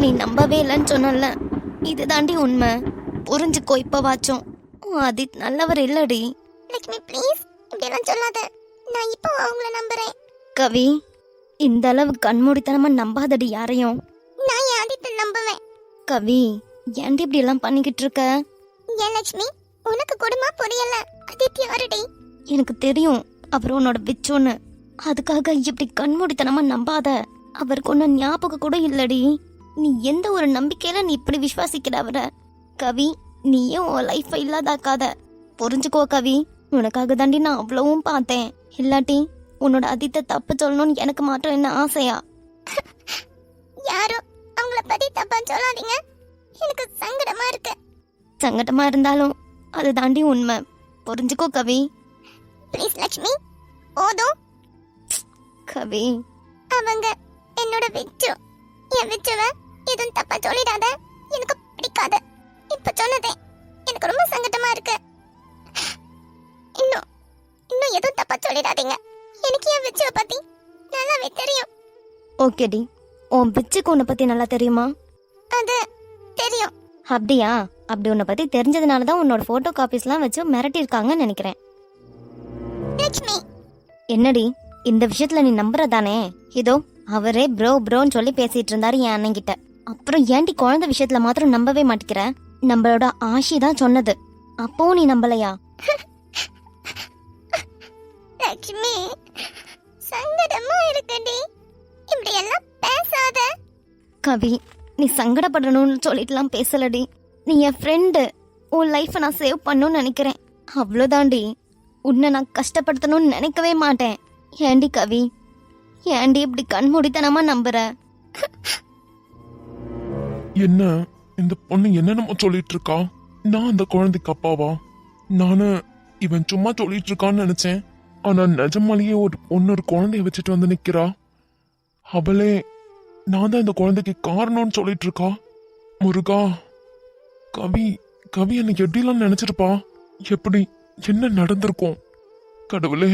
நீ நம்பவே இல்லைன்னு சொன்னல, இது தாண்டி உண்மை. புரிஞ்சுக்கோ இப்பவாச்சும். ஆதித் நல்லவர் இல்லடி. லக்ஷ்மி ப்ளீஸ் இப்படியெல்லாம் சொல்லாத. நான் இப்போ அவங்கள நம்புறேன். கவி, இந்த அளவு கண்மூடித்தனமா நம்பாதடி யாரையும். நான் என் ஆதித்தை நம்புவேன். கவி, ஏன்டி இப்படி எல்லாம் பண்ணிக்கிட்டு இருக்க? ஏன் லக்ஷ்மி, உனக்கு கொடுமா புரியல? ஆதித்யா யாருடி? எனக்கு தெரியும் அவர் உன்னோட பிச்சுன்னு. அதுக்காக இப்படி கண்மூடித்தனமா நம்பாத. அவருக்கு ஒன்னும் ஞாபகம் கூட இல்லடி. நீ எந்த ஒரு நம்பிக்கையில நீ இப்படி விசுவாசிக்கிற அவரை? கவி, நீயும் உன் லைஃபை இல்லாதாக்காத. புரிஞ்சுக்கோ கவி, உனக்காக தாண்டி நான் அவ்வளவும் பார்த்தேன். இல்லாட்டி உன்னோட அதித்த தப்பு சொல்லணும்னு எனக்கு மாற்றம் என்ன ஆசையா? யாரும் அவங்கள பத்தி தப்பா சொல்லாதீங்க, எனக்கு சங்கடமா இருக்கு. சங்கடமா இருந்தாலும் அது தாண்டி உண்மை. புரிஞ்சுக்கோ கவி. ப்ளீஸ் லக்ஷ்மி, போதும். கவி, அவங்க என்னோட விச்சு. என் விச்சுவ எதுவும் தப்பா சொல்லிடாத, எனக்கு பிடிக்காது. இப்ப சொன்னதே எனக்கு ரொம்ப சங்கடமா இருக்கு. இன்னும் இன்னும் எதுவும் தப்பா சொல்லிடாதீங்க. எனக்கு என் விச்சுவ பத்தி நல்லாவே தெரியும். ஓகேடி, உன் பிச்சுக்கு உன்னை பத்தி நல்லா தெரியுமா? அது தெரியும். அப்படியா? அப்படி உன்னை பத்தி தெரிஞ்சதுனால தான் உன்னோட போட்டோ காப்பீஸ்லாம் வச்சு மிரட்டியிருக்காங்கன்னு நினைக்கிறேன். லக்ஷ்மி, என்னடி இந்த விஷயத்துல நீ நம்புறதானே? இதோ அவரே ப்ரோ ப்ரோன்னு சொல்லி பேசிட்டு இருந்தாரு என் அண்ணன் கிட்ட. அப்புறம் ஏன்டி குழந்தை விஷயத்துல மாத்திரம் நம்பவே மாட்டேங்கிற? நம்மளோட ஆஷி தான் சொன்னது, அப்போ நீ நம்பலையா? லக்ஷ்மி, சங்கடமா இருக்குடி. இப்படி எல்லாம் பேசாத. கவி, நீ சங்கடப்படணும்னு சொல்லிட்டுலாம் பேசலடி. நீ என் ஃப்ரெண்டு. உன் லைஃபை நான் சேவ் பண்ணணும்னு நினைக்கிறேன், அவ்வளோதாண்டி. உன்னை நான் கஷ்டப்படுத்தணும்னு நினைக்கவே மாட்டேன். ஏண்டி கவி, ஏண்டி இப்படி கண்மூடித்தனமா நம்புற? என்ன இந்த பொண்ணு என்னென்னமோ சொல்லிட்டு இருக்கா? நான் அந்த குழந்தைக்கு அப்பாவா? நானு இவன் சும்மா சொல்லிட்டு இருக்கான்னு நினைச்சேன். ஆனா நிஜமாலேயே ஒரு பொண்ணு ஒரு குழந்தைய வச்சுட்டு வந்து நிக்கிறா. அவளே நான் தான் இந்த குழந்தைக்கு காரணம்னு சொல்லிட்டு இருக்கா. முருகா, கவி கவி என்னை எப்படிலாம் நினைச்சிருப்பா? எப்படி என்ன நடந்திருக்கும்? கடவுளே,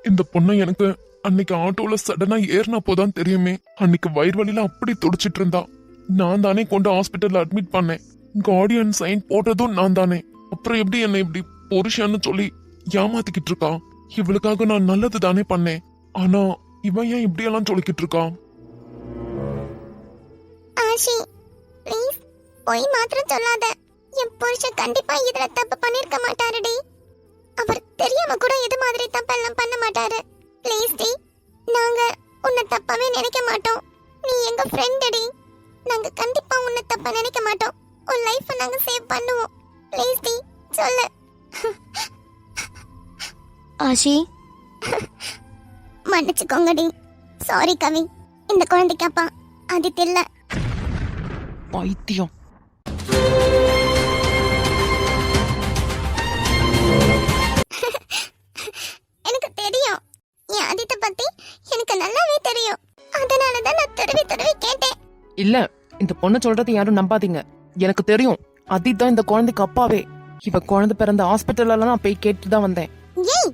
இந்த பொண்ணை எனக்கு அன்னைக்கு ஆட்டோல சடனா ஏறினா போதான் தெரியுமே. அன்னைக்கு வயிறு வலியில அப்படி துடிச்சிட்டு இருந்தா. நான் தானே கொண்டு ஹாஸ்பிட்டல்ல அட்மிட் பண்ணேன். கார்டியன் சைன் போட்டதும் நான் தானே. அப்புறம் எப்படி என்னை இப்படி புருஷன்னு சொல்லி ஏமாத்திக்கிட்டு இருக்கா? இவளுக்காக நான் நல்லது தானே பண்ணேன். ஆனா இவன் ஏன் இப்படியெல்லாம் சொல்லிக்கிட்டு இருக்கா? ஆஷி ப்ளீஸ், போய் மாத்திரம் சொல்லாத. என் புருஷன் கண்டிப்பா இதுல தப்பு பண்ணிருக்க மாட்டாருடி. அவர் தெரியாம கூட இது மாதிரி தப்பெல்லாம் பண்ண மாட்டாரு. ப்ளீஸ் டி, நாங்க உன்னை தப்பாவே நினைக்க மாட்டோம். நீ எங்க ஃப்ரெண்டுடி. நாங்க கண்டிப்பா உன்னை தப்பா நினைக்க மாட்டோம். உன் லைஃபை நாங்க சேவ் பண்ணுவோம். ப்ளீஸ் டி, சொல்லு. ஆஷி, மன்னிச்சுக்கோங்கடி. சாரி கவி, இந்த குழந்தைக்கு அப்பா ஆதித் இல்ல. பைத்தியம். எனக்கு தெரியும், என் ஆதித்தை பத்தி எனக்கு நல்லாவே தெரியும். அதனாலதான் நான் துருவி துருவி கேட்டேன். இல்ல, இந்த பொண்ணு சொல்றது யாரும் நம்பாதீங்க. எனக்கு தெரியும், ஆதித் தான் இந்த குழந்தைக்கு அப்பாவே. இவ குழந்தை பிறந்த ஹாஸ்பிட்டல்ல நான் போய் கேட்டு தான் வந்தேன். ஏய்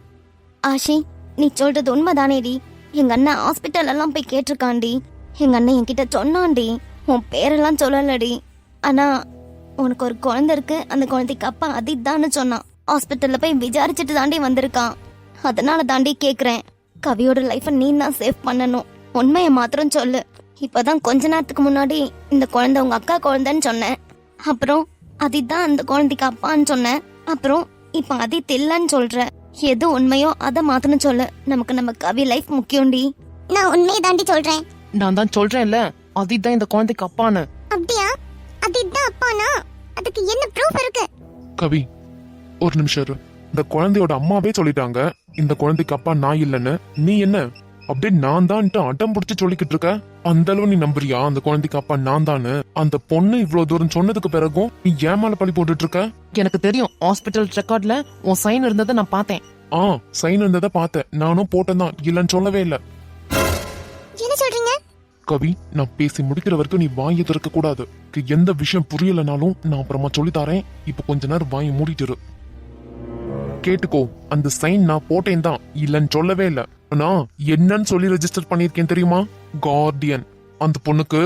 ஆஷி, நீ சொல்றது உண்மைதானேடி? எங்க அண்ணன் ஹாஸ்பிட்டல் எல்லாம் போய் கேட்டிருக்காண்டி. எங்க அண்ணன் என்கிட்ட சொன்னான்டி. உன் பேரெல்லாம் சொல்லலடி. ஆனா உனக்கு ஒரு குழந்தை இருக்கு, அந்த குழந்தைக்கு அப்பா அதித் தான்னு சொன்னான். ஹாஸ்பிட்டல்ல போய் விசாரிச்சுட்டு தாண்டி வந்திருக்கான். அதனால தாண்டி கேக்குறேன். கவியோட லைஃபை நீ தான் சேவ் பண்ணணும். உண்மையை மாத்திரம் சொல்லு. இப்பதான் கொஞ்ச நேரத்துக்கு முன்னாடி இந்த குழந்தை உங்க அக்கா குழந்தைன்னு சொன்னேன். அப்புறம் அதித் தான் அந்த குழந்தைக்கு அப்பான்னு சொன்னேன். அப்புறம் இப்ப அதித் இல்லன்னு சொல்ற. எது உண்மையோ அதை மாத்திரம் சொல்லு. நமக்கு நம்ம கவி லைஃப் முக்கியம்டி. நான் உண்மையை தாண்டி சொல்றேன். நான் தான் சொல்றேன்ல, ஆதித் தான் இந்த குழந்தைக்கு அப்பான்னு. அப்படியா? ஆதித் தான் அப்பானா? அதுக்கு என்ன ப்ரூஃப் இருக்கு? கவி, ஒரு நிமிஷம் இரு. இந்த குழந்தையோட அம்மாவே சொல்லிட்டாங்க இந்த குழந்தைக்கு அப்பா நான் இல்லைன்னு. நீ என்ன அப்படியே நான் தான்ட்டு அடம் பிடிச்சு சொல்லிக்கிட்டு இருக்க? அந்த அளவு நீ நம்புறியா அந்த குழந்தைக்கு அப்பா நான் தானு? அந்த பொண்ணு இவ்வளவு தூரம் சொன்னதுக்கு பிறகும் நீ ஏமால பழி போட்டுட்டு இருக்க? எனக்கு தெரியும், ஹாஸ்பிட்டல் ரெக்கார்ட்ல உன் சைன் இருந்ததை நான் பார்த்தேன். சைன் இருந்ததை பார்த்தேன். நானும் போட்டேன், இல்லன்னு சொல்லவே இல்ல. என்ன சொல்றீங்க? கவி, நான் பேசி முடிக்கிற வரைக்கும் நீ வாயை திறக்க கூடாது. எந்த விஷயம் புரியலனாலும் நான் அப்புறமா சொல்லித்தாரேன். இப்ப கொஞ்ச நேரம் வாயை மூடிட்டு கேட்டுக்கோ. அந்த சைன் நான் போட்டேன் தான், இல்லன்னு சொல்லவே இல்ல. ஆனா என்னன்னு சொல்லி ரெஜிஸ்டர் பண்ணிருக்கேன் தெரியுமா? கார்டியன். அந்த பொண்ணுக்கு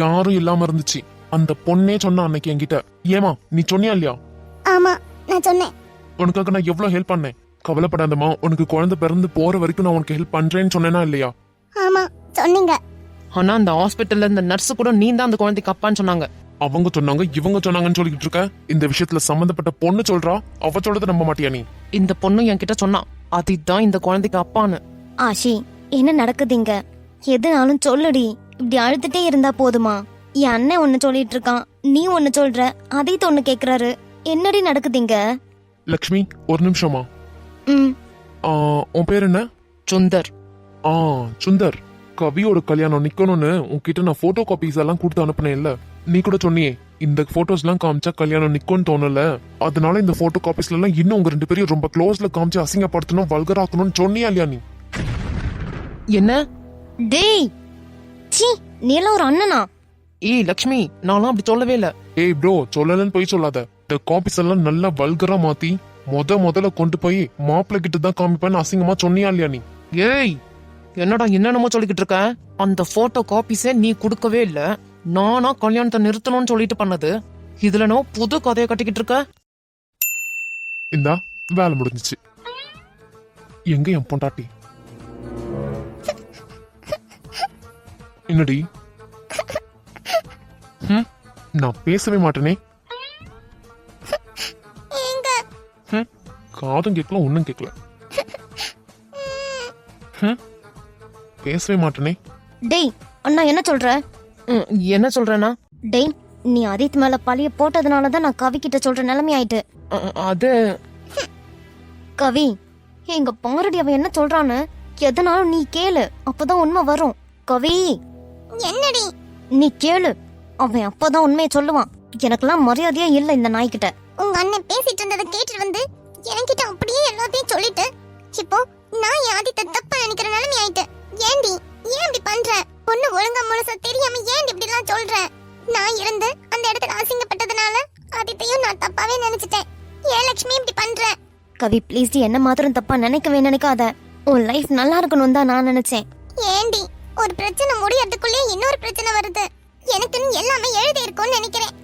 யாரும் இல்லாம இருந்துச்சு. அந்த பொண்ணே சொன்னா அன்னைக்கு என்கிட்ட. ஏமா நீ சொன்னியா இல்லையா? ஆமா, நான் சொன்னேன். உனக்காக நான் எவ்வளவு ஹெல்ப் பண்ணேன். கவலைப்படாதம்மா, உனக்கு குழந்தை பிறந்து போற வரைக்கும் நான் உனக்கு ஹெல்ப் பண்றேன்னு சொன்னேனா இல்லையா? ஆமா சொன்னீங்க. ஆனா அந்த ஹாஸ்பிட்டல்ல இந்த நர்ஸ் கூட நீ தான் அந்த குழந்தைக்கு அப்பான்னு சொன்னாங்க. அவங்க சொன்னாங்க இவங்க சொன்னாங்கன்னு சொல்லிட்டு இருக்க. இந்த விஷயத்துல சம்பந்தப்பட்ட பொண்ணு சொல்றா, அவ சொல்றத நம்ப மாட்டியா நீ? இந்த பொண்ணு என்கிட்ட சொன்னா அதுதான் இந்த குழந்தைக்கு அப்பான்னு. ஆஷி, என்ன நடக்குதுங்க? எதுனாலும் சொல்லுடி. இப்படி அழுதுட்டே இருந்தா போதுமா? என் அண்ணன் ஒன்னு சொல்லிட்டு இருக்கான், நீ ஒன்னு சொல்ற, அதீத் ஒன்னு கேக்குறாரு. என்னடி நடக்குதுங்க? லக்ஷ்மி ஒரு நிமிஷமா. ம். உன் பேர் என்ன? சுந்தர். சுந்தர், கவியோட கல்யாணம் நிக்கணும்னு உன்கிட்ட நான் போட்டோ காப்பீஸ் எல்லாம் கொடுத்து அனுப்புனேன் இல்ல? நீ கூட சொன்னியே இந்த போட்டோஸ் எல்லாம் காமிச்சா கல்யாணம் நிக்கும்னு தோணல, அதனால இந்த போட்டோ காப்பீஸ்ல எல்லாம் இன்னும் உங்க 2 பேரையும் ரொம்ப க்ளோஸ்ல காமிச்சு அசிங்கப்படுத்தணும், வல்கராக்கணும்னு சொன்னியா இல்லையா நீ? என்ன? டேய், சீ, நீ எல்லாம் ஒரு அண்ணனா? ஏய் லக்ஷ்மி, நான்லாம் அப்படி சொல்லவே இல்ல. ஏய் ப்ரோ, சொல்லலன்னு போய் சொல்லாத. இந்த காப்பீஸ் எல்லாம் நல்லா வல்கரா மாத்தி முதல்ல கொண்டு போய் மாப்பிள்ளை கிட்ட தான் காமிப்பேன்னு அசிங்கமா சொன்னியா இல்லையா நீ? ஏய், என்னடா என்னென்னமோ சொல்லிக்கிட்டு இருக்க? அந்த போட்டோ காப்பீஸே நீ கொடுக்கவே இல்ல. நானா கல்யாணத்தை நிறுத்தணும்னு சொல்லிட்டு பண்ணது. இதுல நான் புது கதையை கட்டிக்கிட்டு இருக்க. இந்தா வேலை முடிஞ்சிச்சு. எங்க என் பொண்டாட்டி? என்னடி? நான் பேசவே மாட்டேனே. காதும் கேட்கல, ஒன்னும் கேட்கல. பேசவே மாட்டேனே. டேய், அண்ணா என்ன சொல்ற? என்ன சொல்றேன்னா? டேய், நீ அதீத் மேல பழிய போட்டதுனாலதான் நான் கவி கிட்ட சொல்ற நிலைமை ஆயிட்டு. அது கவி, எங்க பாரடி அவன் என்ன சொல்றான்னு எதனாலும் நீ கேளு, அப்பதான் உண்மை வரும். கவி, என்னடி? நீ கேளு, அவன் அப்பதான் உண்மையை சொல்லுவான். எனக்கெல்லாம் மரியாதையே இல்ல இந்த நாய்கிட்ட. உங்க அண்ணன் பேசிட்டு இருந்ததை கேட்டுட்டு வந்து என்கிட்ட அப்படியே எல்லாத்தையும் சொல்லிட்டு இப்போ நான் ஆதித்த தப்பா நினைக்கிற நிலைமை ஆயிட்டு. ஏண்டி ஏன் இப்படி பண்ற? பொண்ணு ஒழுங்கா முழுசா தெரியாம ஏன் இப்படி எல்லாம் சொல்ற? நான் இருந்து அந்த இடத்துல அசிங்கப்பட்டதுனால ஆதித்தையும் நான் தப்பாவே நினைச்சிட்டேன். ஏன் லட்சுமி இப்படி பண்ற? கவி ப்ளீஸ், என்ன மாத்திரம் தப்பா நினைக்காத. உன் லைஃப் நல்லா இருக்கணும் தான் நான் நினைச்சேன். ஏண்டி ஒரு பிரச்சனை முடியறதுக்குள்ளே இன்னொரு பிரச்சனை வருது. எனக்குன்னு எல்லாமே எழுதி இருக்கும்னு நினைக்கிறேன்.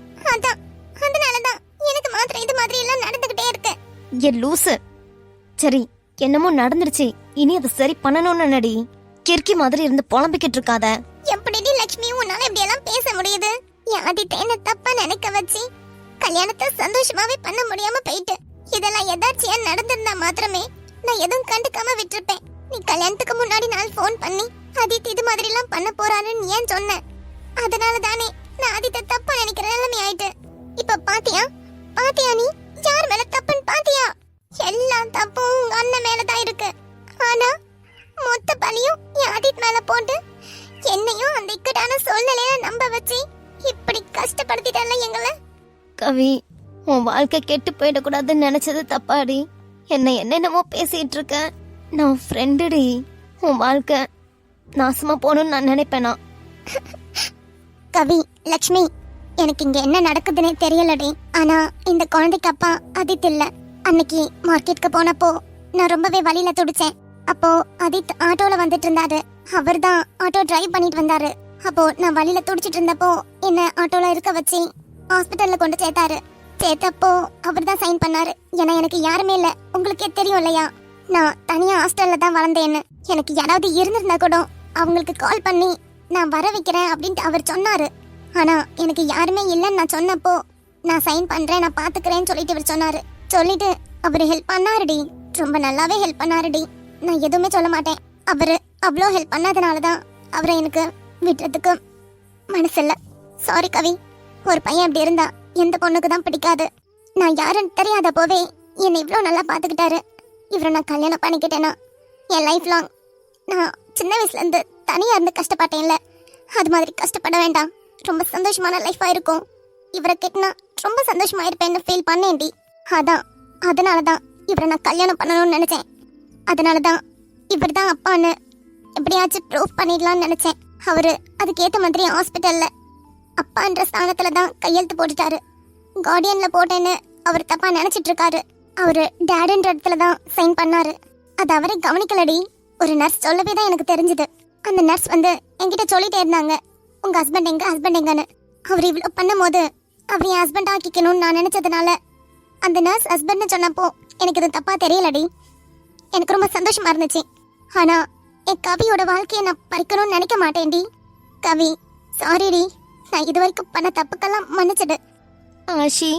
அதனாலதான் எனக்கு மாத்திரம் இது மாதிரி எல்லாம் நடந்துகிட்டே இருக்கு. ஏ லூசு. சரி, என்னமோ நடந்துருச்சு, இனி அதை சரி பண்ணணும்னு நடி. கிறுக்கி மாதிரி இருந்து புலம்பிக்கிட்டு இருக்காத. எப்படி லட்சுமி உன்னால இப்படி எல்லாம் பேச முடியுது? ஆதித்தை என்ன தப்பா நினைக்க வச்சு கல்யாணத்தை சந்தோஷமாவே பண்ண முடியாம போயிட்டு. இதெல்லாம் எதாச்சியா நடந்திருந்தா மாத்திரமே நான் எதுவும் கண்டுக்காம விட்டுருப்பேன். நீ கல்யாணத்துக்கு முன்னாடி நாள் போன் பண்ணி ஆதித் இது மாதிரி எல்லாம் பண்ண போறாருன்னு ஏன் சொன்ன? அதனால தானே நான் ஆதித்தை தப்பா நினைக்கிற நிலைமை ஆயிட்டு. இப்ப பாத்தியா நீ யார் மேல தப்புன்னு பாத்தியா? எல்லா தப்பும் உங்க அண்ணன் மேலதான் இருக்கு. ஆனா மொத்த பழியும் ஆதித் மேல போட்டு என்னையும் அந்த இக்கட்டான சூழ்நிலையில நம்ப வச்சு இப்படி கஷ்டப்படுத்திட்டல எங்களை. கவி, உன் வாழ்க்கை கெட்டு போயிடக்கூடாதுன்னு நினைச்சது தப்பாடி. என்னென்னமோ பேசிட்டு இருக்க. நான் ஃப்ரெண்டுடி. உன் வாழ்க்கை நாசமா போகணும்னு நான் நினைப்பேனா? கவி, லக்ஷ்மி, எனக்கு இங்க என்ன நடக்குதுன்னே தெரியலடி. ஆனா இந்த குழந்தைக்கு அப்பா ஆதித் இல்ல. அன்னைக்கு மார்க்கெட்டுக்கு போனப்போ நான் ரொம்பவே வழியில துடிச்சேன். அப்போ ஆதித் ஆட்டோல வந்துட்டு இருந்தாரு. அவர் தான் ஆட்டோ டிரைவ் பண்ணிட்டு வந்தாரு. அப்போ நான் வழியில துடிச்சிட்டு இருந்தப்போ என்ன ஆட்டோல இருக்க வச்சு ஹாஸ்பிட்டல்ல கொண்டு சேர்த்தப்போ அவர் தான் சைன் பண்ணாரு. ஏன்னா எனக்கு யாருமே இல்ல, உங்களுக்கே தெரியும் இல்லையா? நான் தனியா ஹாஸ்டல்ல தான் வளர்ந்தேன்னு. எனக்கு யாராவது இருந்திருந்தா கூட அவங்களுக்கு கால் பண்ணி நான் வர வைக்கிறேன் அப்படின்ட்டு அவர் சொன்னாரு. ஆனா எனக்கு யாருமே இல்லைன்னு நான் சொன்னப்போ நான் சைன் பண்றேன், நான் பாத்துக்கிறேன்னு சொல்லிட்டு இவர் சொன்னாரு. சொல்லிட்டு அவரு ஹெல்ப் பண்ணாருடி, ரொம்ப நல்லாவே ஹெல்ப் பண்ணாருடி. நான் எதுவுமே சொல்ல மாட்டேன். அவரு அவ்வளோ ஹெல்ப் பண்ணாதனாலதான் அவரை எனக்கு விடுறதுக்கு மனசில்ல. சாரி கவி. ஒரு பையன் அப்படி இருந்தா எந்த பொண்ணுக்கு தான் பிடிக்காது. நான் யாருன்னு தெரியாத போவே என்னை இவ்வளோ நல்லா பாத்துக்கிட்டாரு. இவரை நான் கல்யாணம் பண்ணிக்கிட்டேன்னா என் லைஃப் லாங் நான் சின்ன வயசுல இருந்து தனியா இருந்து கஷ்டப்பட்டேன்ல, அது மாதிரி கஷ்டப்பட வேண்டாம். ரொம்ப சந்தோஷமான லைஃபா இருக்கும். இவரை கேட்டனா ரொம்ப சந்தோஷமா இருப்பேன்னு ஃபீல் பண்ணேன்டி. அதனாலதான் இவரை நான் கல்யாணம் பண்ணணும்னு நினைச்சேன். அதனாலதான் இவர் தான் அப்பான்னு எப்படியாச்சும் ப்ரூவ் பண்ணிடலாம்னு நினைச்சேன். அவரு அதுக்கேற்ற மாதிரி ஹாஸ்பிட்டல்ல அப்பான்ற ஸ்தானத்துல தான் கையெழுத்து போட்டுட்டாரு. கார்டியன்ல போட்டேன்னு அவர் தப்பா நினைச்சிட்டு இருக்காரு. அவரு டேடுன்ற இடத்துல தான் சைன் பண்ணாரு. அது அவரே கவனிக்கலடி. ஒரு நர்ஸ் சொல்லவே தான் எனக்கு தெரிஞ்சது. அந்த நர்ஸ் வந்து என்கிட்ட சொல்லிட்டே இருந்தாங்க, உங்க ஹஸ்பண்ட் எங்கன்னு. அவர் இவ்வளவு பண்ணும்போது அவர் என் ஹஸ்பண்ட் ஆக்கிக்கணும்னு நான் நினைச்சதுனால அந்த நர்ஸ் ஹஸ்பண்ட்னு சொன்னப்போ எனக்கு இது தப்பா தெரியலடி. எனக்கு ரொம்ப சந்தோஷமா இருந்துச்சு. ஆனா என் கவியோட வாழ்க்கையை நான் பறிக்கணும்னு நினைக்க மாட்டேன்டி. கவி, சாரிடி. நான் இது வரைக்கும் பண்ண தப்புக்கெல்லாம் மன்னிச்சிடு. ஆஷி,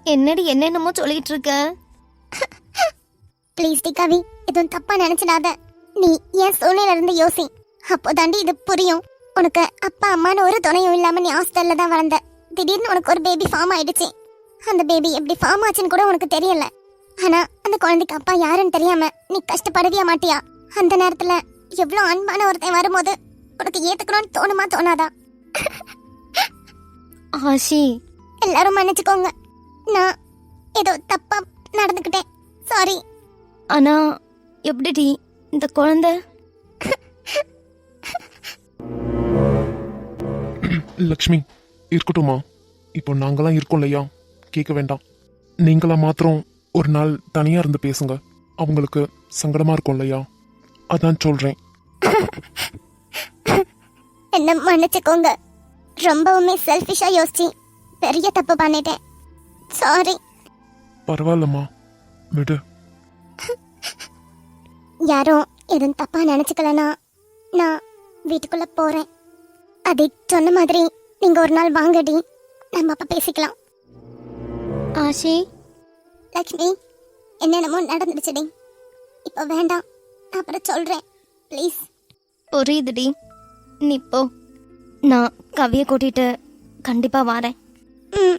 என்னடி என்னென்னமோ சொல்லிட்டு இருக்க? ப்ளீஸ் டி கவி, எதுவும் தப்பா நினைச்சிடாத. நீ என் சூழ்நிலை இருந்து யோசி. அப்போதாண்டி இது புரியும். உனக்கு அப்பா அம்மான்னு ஒரு துணையும் இல்லாம நீ ஹாஸ்டல்ல தான் வளர்ந்த. திடீர்னு உனக்கு ஒரு பேபி ஃபார்ம் ஆயிடுச்சு. அந்த பேபி எப்படி ஃபார்ம் ஆச்சுன்னு கூட உனக்கு தெரியல. ஆனா அந்த குழந்தைக்கு அப்பா யாருன்னு தெரியாம நீ கஷ்டப்படவியா மாட்டியா? அந்த நேரத்துல எவ்வளவு அன்பான ஒருத்தன் வரும்போது உனக்கு ஏத்துக்கணும்னு தோணுமா தோணாதா? ஆஷி, எல்லாரும் மன்னிச்சுக்கோங்க. நான் ஏதோ தப்பா நடந்துக்கிட்டேன். சாரி. ஆனா எப்படிடி இந்த குழந்தை? லக்ஷ்மி, இருக்கட்டுமா? இப்போ நாங்களாம் இருக்கோம் இல்லையா, கேட்க வேண்டாம். நீங்களா மாத்திரம் ஒரு நாள் தனியா இருந்து பேசுங்க. அவங்களுக்கு சங்கடமா இருக்கும் இல்லையா, அதான் சொல்றேன். என்ன மன்னிச்சுக்கோங்க. ரொம்பவுமே செல்ஃபிஷா யோசிச்சு பெரிய தப்பு பண்ணிட்டேன். சாரி. பரவாயில்லம்மா, விடு. யாரும் எதுவும் தப்பா நினைச்சுக்கலனா நான் வீட்டுக்குள்ள போறேன். அதை சொன்ன மாதிரி நீங்க ஒரு நாள் வாங்கடி, நம்ம அப்ப பேசிக்கலாம். ஆஷி, லக்ஷ்மி, என்னென்னமோ நடந்துடுச்சுடி. இப்போ வேண்டாம், நான் அப்புறம் சொல்றேன். ப்ளீஸ். புரியுதுடி, நீ போ. நான் கவியை கூட்டிட்டு கண்டிப்பா வரேன். ம்.